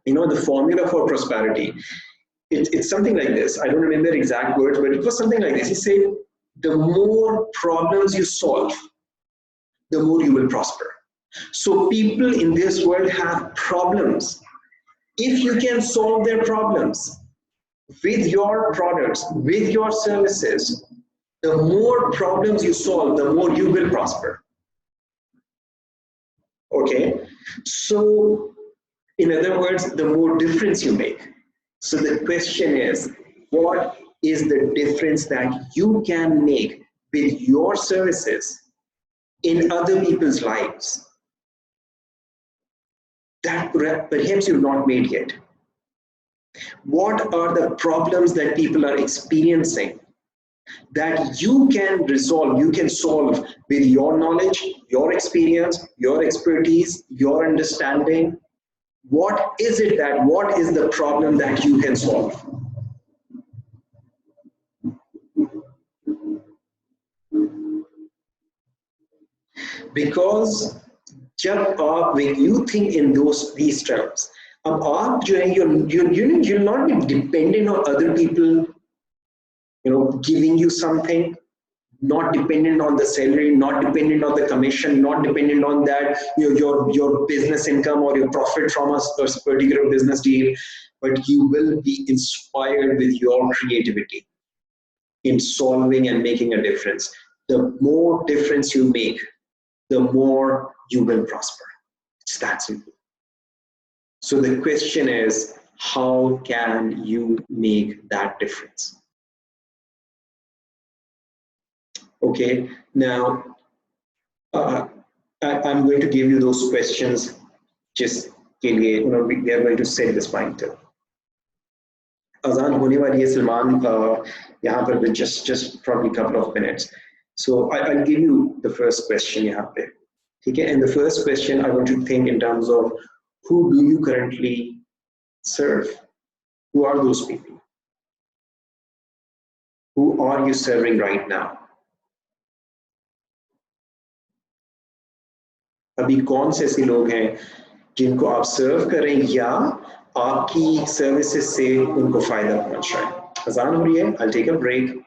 The formula for prosperity, it's something like this. I don't remember exact words, but it was something like this. He said, the more problems you solve, the more you will prosper. So people in this world have problems. If you can solve their problems with your products, with your services, the more problems you solve, the more you will prosper. Okay? So, in other words, the more difference you make. So the question is, what is the difference that you can make with your services in other people's lives that perhaps you've not made yet? What are the problems that people are experiencing that you can resolve, you can solve with your knowledge, your experience, your expertise, your understanding? What is the problem that you can solve? Because when you think in these terms, you'll not be dependent on other people, giving you something, not dependent on the salary, not dependent on the commission, not dependent on that your business income or your profit from a particular business deal, but you will be inspired with your creativity in solving and making a difference. The more difference you make, the more you will prosper. It's that simple. So the question is, how can you make that difference? Okay, now I'm going to give you those questions just के लिए, we are going to set this pointer. अजान होने वाली है सलमान, यहाँ पर with just probably couple of minutes. So I'll give you the first question यहाँ पे, ठीक है? And the first question I want you to think in terms of, who do you currently serve? Who are those people? Who are you serving right now? अभी कौन से ऐसे लोग हैं जिनको आप सर्व करें या आपकी सर्विसेज से उनको फायदा पहुंच रहा है? अजान हो रही है, I'll take a break.